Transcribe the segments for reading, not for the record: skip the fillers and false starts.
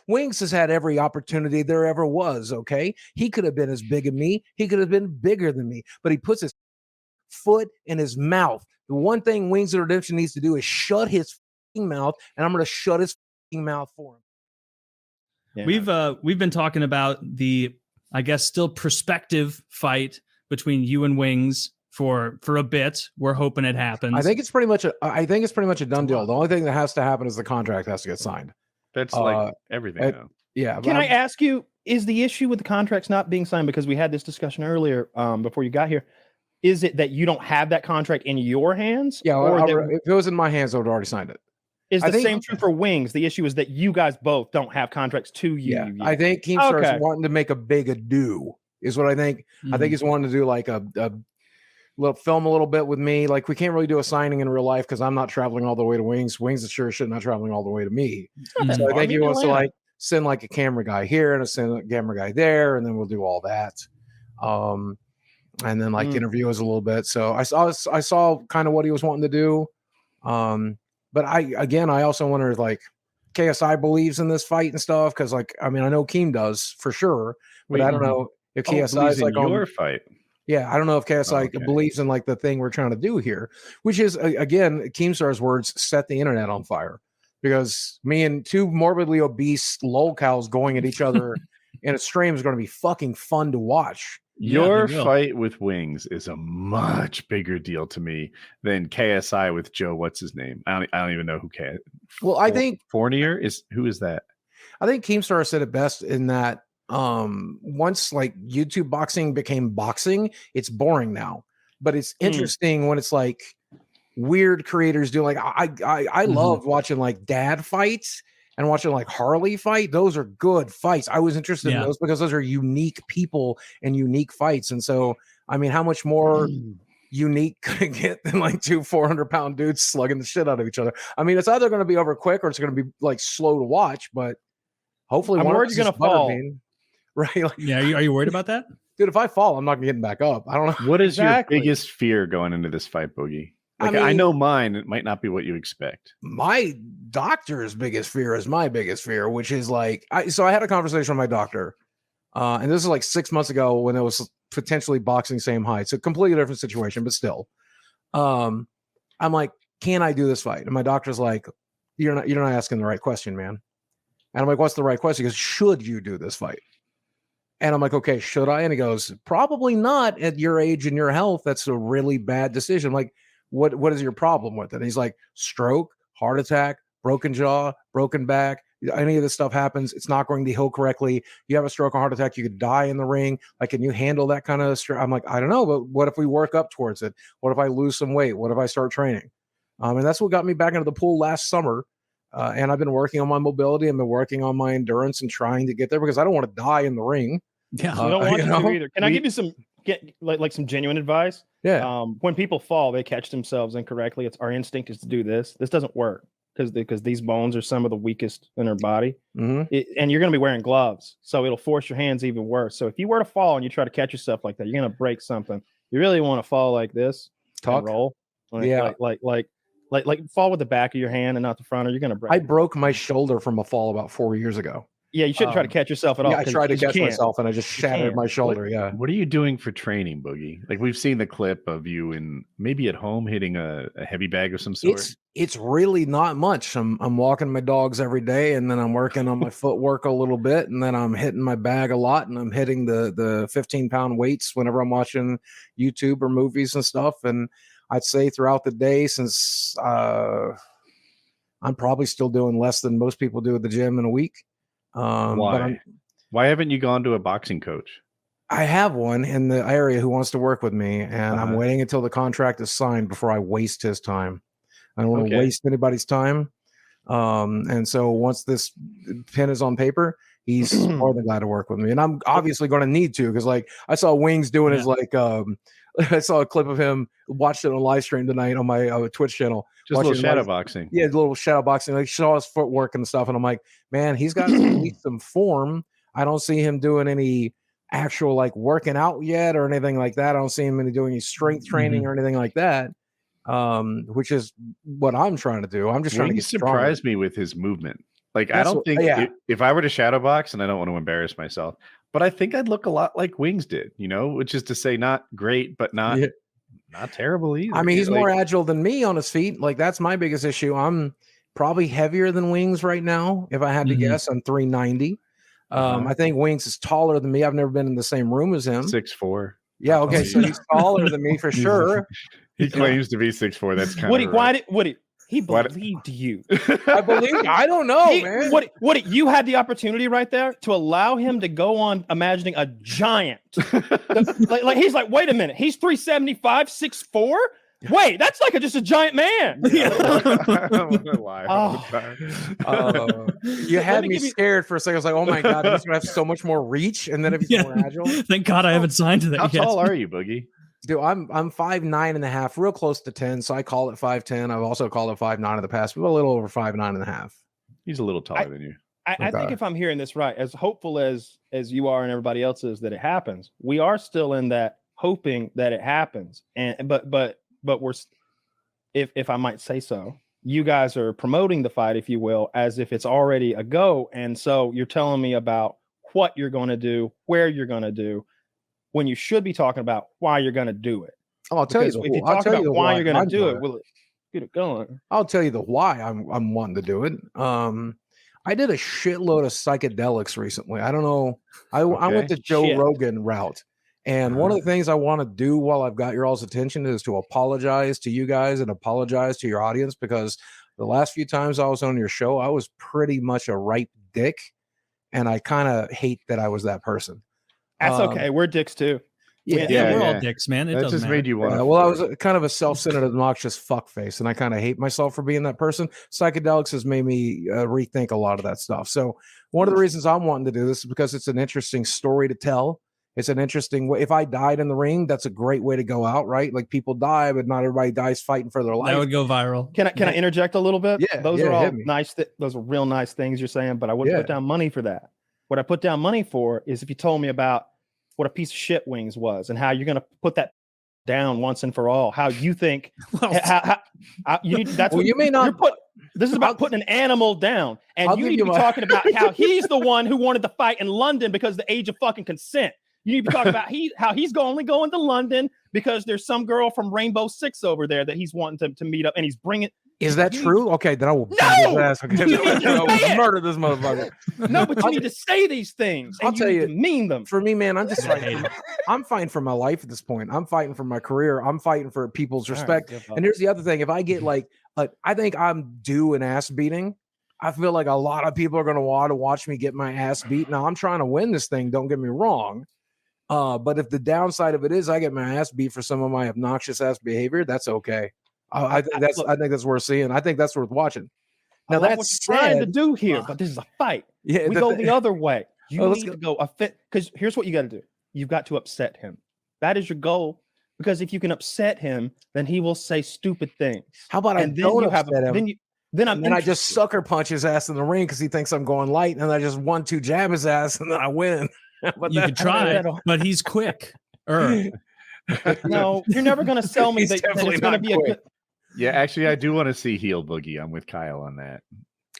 Wings has had every opportunity there ever was. Okay, he could have been as big as me. He could have been bigger than me, but he puts his foot in his mouth. The one thing Wings of Redemption needs to do is shut his mouth, and I'm going to shut his mouth for him. Yeah. We've been talking about the, I guess, still prospective fight between you and Wings for a bit. We're hoping it happens. I think it's pretty much a done deal. The only thing that has to happen is the contract has to get signed. That's like everything. Yeah. Can I ask you, is the issue with the contracts not being signed, because we had this discussion earlier before you got here, is it that you don't have that contract in your hands? Yeah, or if it was in my hands, I would have already signed it. Is the same true for Wings? The issue is that you guys both don't have contracts to you. Yeah, I think Keemstar is wanting to make a big ado, is what I think. I think he's wanting to do like a little film a little bit with me. Like, we can't really do a signing in real life because I'm not traveling all the way to Wings. Wings is sure shit not traveling all the way to me. So I think he wants to like send like a camera guy here and a send a camera guy there, and then we'll do all that. And then like interview us a little bit. So I saw kind of what he was wanting to do. But I also wonder if like KSI believes in this fight and stuff, because like I mean I know Keem does for sure, but I don't know if KSI is like your fight. Yeah, I don't know if KSI believes in like the thing we're trying to do here, which is again Keemstar's words, set the internet on fire, because me and two morbidly obese lolcows going at each other in a stream is going to be fucking fun to watch. Your fight with Wings is a much bigger deal to me than KSI with Joe. What's his name? I don't even know who KSI. Well, I think Fournier is who is that? I think Keemstar said it best in that once like YouTube boxing became boxing, it's boring now. But it's interesting when it's like weird creators do. Like I love watching like dad fights and watching like Harley fight. Those are good fights. I was interested in those because those are unique people and unique fights. And so, I mean, how much more unique could it get than like two 400-pound dudes slugging the shit out of each other? I mean, it's either going to be over quick or it's going to be like slow to watch, but hopefully I'm worried you're going to fall. Right? Like, yeah. Are you worried about that? Dude, if I fall, I'm not getting back up. I don't know. What is your biggest fear going into this fight, Boogie? Like, I know mine. It might not be what you expect. My doctor's biggest fear is my biggest fear, which is like, I had a conversation with my doctor, and this is like 6 months ago when it was potentially boxing same height. So completely different situation, but still. I'm like, can I do this fight? And my doctor's like, you're not asking the right question, man. And I'm like, what's the right question? He goes, should you do this fight? And I'm like, okay, should I? And he goes, probably not at your age and your health. That's a really bad decision. I'm like, what is your problem with it? And he's like, stroke, heart attack, broken jaw, broken back. Any of this stuff happens, it's not going to heal correctly. You have a stroke or heart attack, you could die in the ring. Like, can you handle that kind of stress? I'm like, I don't know, but what if we work up towards it? What if I lose some weight? What if I start training? And that's what got me back into the pool last summer. And I've been working on my mobility. I've been working on my endurance and trying to get there because I don't want to die in the ring. Yeah, I don't want you to either. Can I give you some some genuine advice? Yeah. When people fall, they catch themselves incorrectly. It's our instinct is to do this. This doesn't work because these bones are some of the weakest in our body, and you're going to be wearing gloves, so it'll force your hands even worse. So if you were to fall and you try to catch yourself like that, you're going to break something. You really want to fall like this, and roll, like fall with the back of your hand and not the front, or you're going to break. I broke my shoulder from a fall about 4 years ago. Yeah, you shouldn't try to catch yourself at all. Yeah, I tried to catch myself and I just shattered my shoulder. What are you doing for training, Boogie? Like, we've seen the clip of you in maybe at home hitting a heavy bag of some sort. It's really not much. I'm walking my dogs every day, and then I'm working on my footwork a little bit, and then I'm hitting my bag a lot, and I'm hitting the 15-pound weights whenever I'm watching YouTube or movies and stuff. And I'd say throughout the day, since I'm probably still doing less than most people do at the gym in a week. Why haven't you gone to a boxing coach? I have one in the area who wants to work with me, and I'm waiting until the contract is signed before I waste his time. I don't want to waste anybody's time. And so once this pen is on paper, he's more than glad to work with me. And I'm obviously going to need to, because like I saw Wings doing his I saw a clip of him, watched it on live stream tonight on my Twitch channel. Just a little shadow boxing. Yeah, a little shadow boxing. Like, saw his footwork and stuff. And I'm like, man, he's got at least some form. I don't see him doing any actual like working out yet or anything like that. I don't see him doing any strength training or anything like that. Which is what I'm trying to do. I'm just trying to get surprise me with his movement. Like, I don't think if I were to shadow box, and I don't want to embarrass myself, but I think I'd look a lot like Wings did, which is to say not great, but not terrible either. I mean, he's more agile than me on his feet. Like, that's my biggest issue. I'm probably heavier than Wings right now. If I had to guess, I'm 390. I think Wings is taller than me. I've never been in the same room as him. 6'4". Yeah, okay, so he's taller than me for sure. He claims to be 6'4". That's kind Woody, of why did Woody? He believed you. I don't know, man. What you had the opportunity right there to allow him to go on imagining a giant. like he's like, wait a minute, he's 375, 6'4". Wait, that's like just a giant man. You had me scared for a second. I was like, oh my God, he's gonna have so much more reach. And then if he's more agile. Thank God I haven't signed to that. How tall are you, Boogie? Dude, I'm 5'9.5", real close to 10. So I call it 5'10". I've also called it 5'9" in the past, but a little over 5'9.5". He's a little taller than you. I think if I'm hearing this right, as hopeful as you are and everybody else is that it happens, we are still in that hoping that it happens. And but we're, if I might say so, you guys are promoting the fight, if you will, as if it's already a go. And so you're telling me about what you're going to do, where you're going to do, when you should be talking about why you're going to do it. Oh, I'll tell you. If you talk about why you're going to do it, will it get it going? I'll tell you the why I'm wanting to do it. I did a shitload of psychedelics recently. I don't know. I went the Joe Rogan route. And one of the things I want to do while I've got your all's attention is to apologize to you guys and apologize to your audience, because the last few times I was on your show, I was pretty much a ripe dick. And I kind of hate that I was that person. That's okay. We're dicks too. We're all dicks, man. It that just made you want. Well, I was kind of a self-centered, obnoxious fuckface, and I kind of hate myself for being that person. Psychedelics has made me rethink a lot of that stuff. So one of the reasons I'm wanting to do this is because it's an interesting story to tell. It's an interesting way. If I died in the ring, that's a great way to go out, right? Like, people die, but not everybody dies fighting for their life. That would go viral. Can I interject a little bit? Yeah, those are all nice. Those are real nice things you're saying, but I wouldn't put down money for that. What I put down money for is if you told me about what a piece of shit Wings was and how you're going to put that down once and for all. How you think how you need. That's what you may not. This is about putting an animal down, and you need to be talking about how he's the one who wanted to fight in London because of the age of fucking consent. You need to be talking about how he's only going to London because there's some girl from Rainbow Six over there that he's wanting to meet up, and he's bringing. Is that true? Okay, then I will murder this motherfucker. No, but you need to say these things. I'll tell you, mean them. For me, man, I'm just I'm fighting for my life at this point. I'm fighting for my career. I'm fighting for people's respect. And here's the other thing: if I get I think I'm due an ass beating. I feel like a lot of people are going to want to watch me get my ass beat. Now I'm trying to win this thing. Don't get me wrong. But if the downside of it is I get my ass beat for some of my obnoxious ass behavior, that's okay. I think that's worth seeing. I think that's worth watching. Now that's trying to do here, but this is a fight. Yeah, we go the other way. You need to go because here's what you got to do. You've got to upset him. That is your goal. Because if you can upset him, then he will say stupid things. How about I don't upset him? Then I just sucker punch his ass in the ring because he thinks I'm going light, and I just 1-2 jab his ass, and then I win. But you could try, but he's quick. No, you're never going to sell me that it's going to be quick. Yeah, actually, I do want to see heel Boogie. I'm with Kyle on that.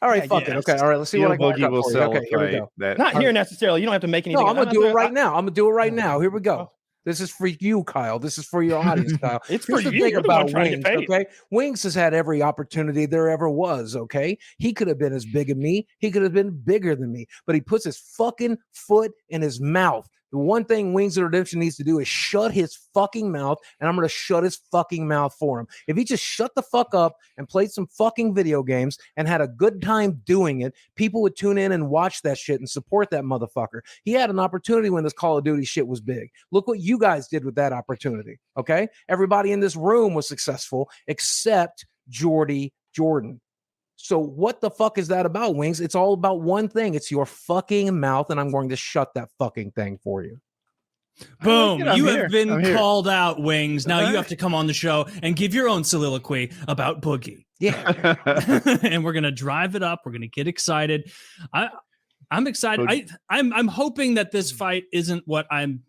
All right, fuck it. Okay, all right. Let's see heel what I got. Boogie will sell. Okay, here we go. Not here necessarily. You don't have to make anything. No, I'm gonna do it right now. I'm gonna do it right now. Here we go. This is for you, Kyle. This is for your audience, Kyle. It's for you. You're about Wings, okay? Wings has had every opportunity there ever was, okay? He could have been as big as me. He could have been bigger than me, but he puts his fucking foot in his mouth. The one thing Wings of Redemption needs to do is shut his fucking mouth, and I'm going to shut his fucking mouth for him. If he just shut the fuck up and played some fucking video games and had a good time doing it, people would tune in and watch that shit and support that motherfucker. He had an opportunity when this Call of Duty shit was big. Look what you guys did with that opportunity, okay? Everybody in this room was successful except Jordan. So what the fuck is that about, Wings? It's all about one thing. It's your fucking mouth, and I'm going to shut that fucking thing for you. Boom. You have been called out, Wings. Now you have to come on the show and give your own soliloquy about Boogie. Yeah. And we're going to drive it up. We're going to get excited. I'm excited. I'm hoping that this fight isn't what I'm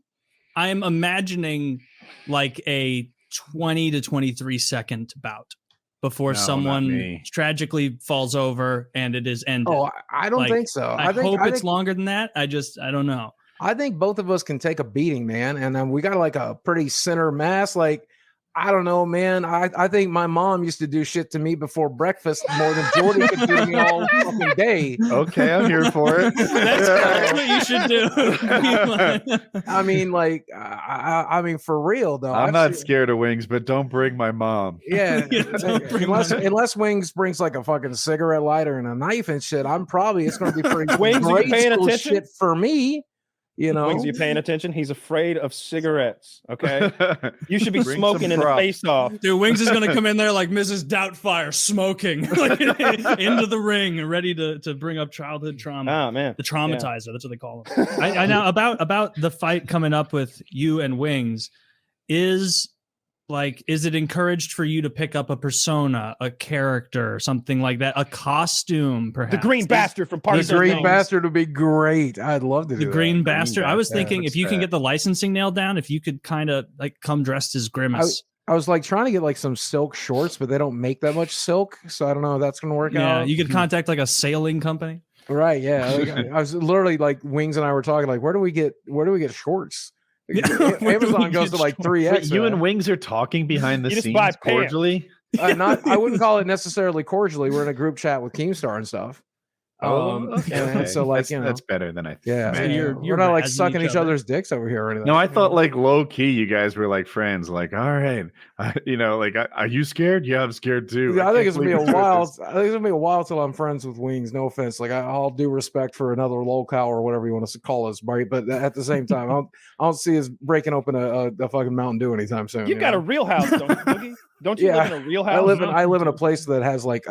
imagining, like a 20 to 23 second bout. before No, not someone me. tragically falls over and it is ended. Oh, I don't Like, think so. I think hope it's longer than that. I don't know. I think both of us can take a beating, man, and we got like a pretty center mass. Like, I don't know, man. I think my mom used to do shit to me before breakfast more than Jordy could do to me all fucking day. Okay, I'm here for it. That's what you should do. I mean, like, I mean, for real though. I'm not scared of Wings, but don't bring my mom. Yeah, don't bring unless Wings brings like a fucking cigarette lighter and a knife and shit, it's going to be pretty Wings, are you great paying school attention? shit for me. You know, Wings, are you paying attention? He's afraid of cigarettes. Okay, you should be Bring smoking some in the props. face off. Dude, Wings is gonna come in there like Mrs. Doubtfire, smoking into the ring, ready to bring up childhood trauma. Oh man, The traumatizer, that's what they call him. I know about the fight coming up with you and Wings. Is it encouraged for you to pick up a persona, a character, something like that, a costume, perhaps? the green bastard from Party. the green bastard would be great. I'd love to do The green that. bastard. I was thinking that's if you can bad. get the licensing nailed down, if you could kind of like come dressed as Grimace. I was like trying to get like some silk shorts, but they don't make that much silk, so I don't know if that's gonna work Yeah, out. you could contact like a sailing company. Right? Yeah, like, I was literally like Wings and I were talking like, where do we get shorts? Yeah, where do we Amazon goes get to like shorts? 3x. Wait, you and Wings are talking behind the You just scenes buy pants. cordially. I wouldn't call it necessarily cordially. We're in a group chat with Keemstar and stuff. And so like that's better than I think. yeah, So Man. you're we're not like razzing sucking each each other. other's dicks over here or anything. No, I thought like low key you guys were like friends. Like, all right, are you scared? Yeah, I'm scared too. Yeah, I think can't it's gonna be believe a we're doing while. this. I think it's gonna be a while till I'm friends with Wings. No offense, like I'll do respect for another locale or whatever you want to call us, right? But at the same time, I don't see us breaking open a fucking Mountain Dew anytime soon. You've got a real house, don't you, Boogie? Don't you Yeah, live in a real house? I live in a place that has like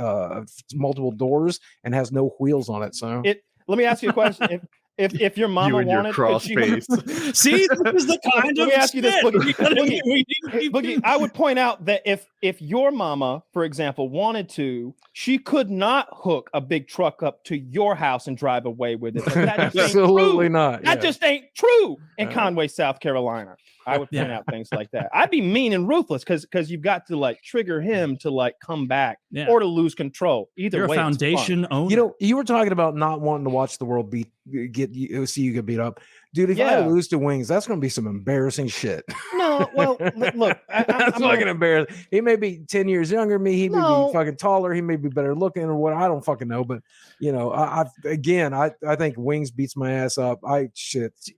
multiple doors and has no wheels on it. So Let me ask you a question. If your mama You and your wanted, crawl could she go- space. See, this is the kind Let of me ask you this, shit Boogie. we need Boogie, I would point out that if your mama, for example, wanted to, she could not hook a big truck up to your house and drive away with it. That just ain't absolutely true. not. That yeah. just ain't true in Uh, Conway, South Carolina. I would point Yeah. out things like that. I'd be mean and ruthless because you've got to like trigger him to like come back Yeah. or to lose control. Either You're a way, it's fun. foundation owner. You know, you were talking about not wanting to watch the world see you get beat up, dude. If I Yeah. lose to Wings, that's going to be some embarrassing shit. No, well, look, That's fucking embarrassing. He may be 10 years younger than me. He may No. be fucking taller. He may be better looking or what. I don't fucking know. But you know, I think Wings beats my ass up. I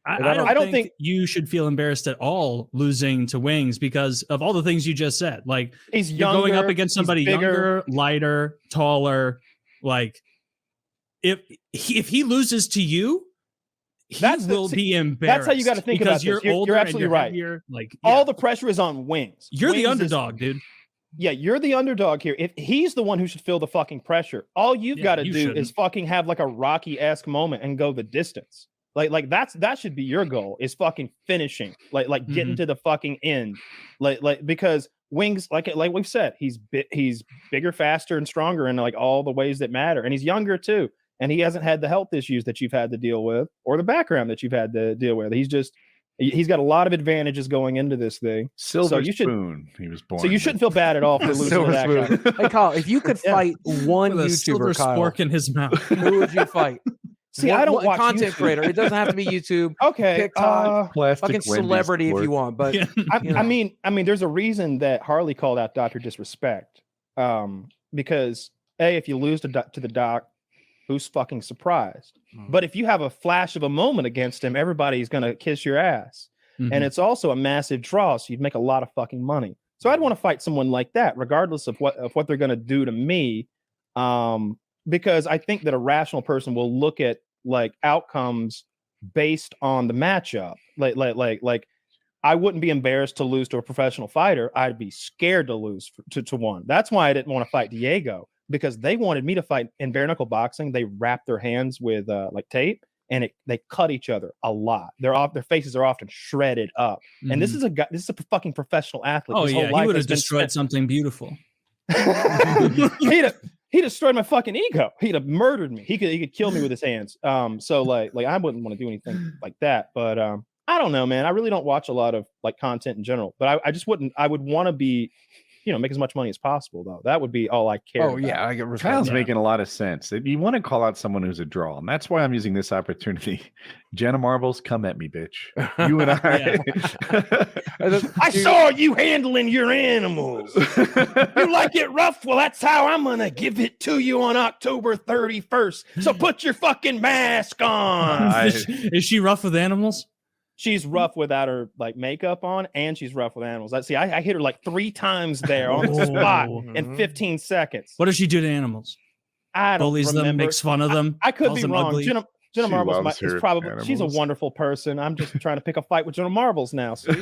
I don't think think- you should feel embarrassed at all losing to Wings because of all the things you just said. Like he's you're younger, going up against he's somebody bigger. younger, lighter, taller. Like if he loses to you, he That's the- will see, be embarrassed. that's how you gotta think because about you're this. You're older and absolutely you're right. heavier, like All yeah. the pressure is on Wings. You're the Wings is- underdog, dude. Yeah, you're the underdog here. If he's the one who should feel the fucking pressure, all you've Yeah, got to you do shouldn't. is fucking have like a Rocky-esque moment and go the distance. Like that should be your goal, is fucking finishing. Like getting Mhm. to the fucking end. Like because Wings, like we've said, he's bigger, faster, and stronger in like all the ways that matter, and he's younger too. And he hasn't had the health issues that you've had to deal with, or the background that you've had to deal with. He's got a lot of advantages going into this thing. Silver you should- spoon. He was born. So you shouldn't feel bad at all for losing to Silver that guy. spoon. Hey, Kyle, if you could Yeah. fight one With a silver YouTuber, Kyle, spork in his mouth. who would you fight? See, I don't watch content YouTube. creator. It doesn't have to be YouTube. Okay, TikTok, Plastic Fucking Wendy's celebrity if sport. you want, but Yeah. you know. I mean, there's a reason that Harley called out Dr. Disrespect. Because if you lose to the doc, who's fucking surprised? But if you have a flash of a moment against him, everybody's gonna kiss your ass. Mhm. And it's also a massive draw, so you'd make a lot of fucking money. So I'd want to fight someone like that, regardless of what they're gonna do to me. Because I think that a rational person will look at like outcomes based on the matchup. Like I wouldn't be embarrassed to lose to a professional fighter. I'd be scared to lose to one. That's why I didn't want to fight Diego, because they wanted me to fight in bare knuckle boxing. They wrap their hands with like tape, and they cut each other a lot. Their faces are often shredded up. And this Mhm. is a guy. This is a fucking professional athlete. Oh His yeah, whole he life would has have been destroyed spent- something beautiful. He destroyed my fucking ego. He'd have murdered me. He could kill me with his hands. So like I wouldn't want to do anything like that. But I don't know, man. I really don't watch a lot of like content in general. But I just wouldn't. I would want to be make as much money as possible, though. That would be all I care. Oh yeah, I get respect. Kyle's making a lot of sense. You want to call out someone who's a draw, and that's why I'm using this opportunity. Jenna Marbles, come at me, bitch. You and I. I saw you handling your animals. You like it rough? Well, that's how I'm gonna give it to you on October 31st. So put your fucking mask on. Is she rough with animals? She's rough without her like makeup on, and she's rough with animals. I hit her like 3 times there on the spot in 15 seconds. What does she do to animals? I don't Bullies remember. them, makes fun of them. I could be wrong. Ugly. Jenna Marbles is probably she's a wonderful person. I'm just trying to pick a fight with Jenna Marbles now. See?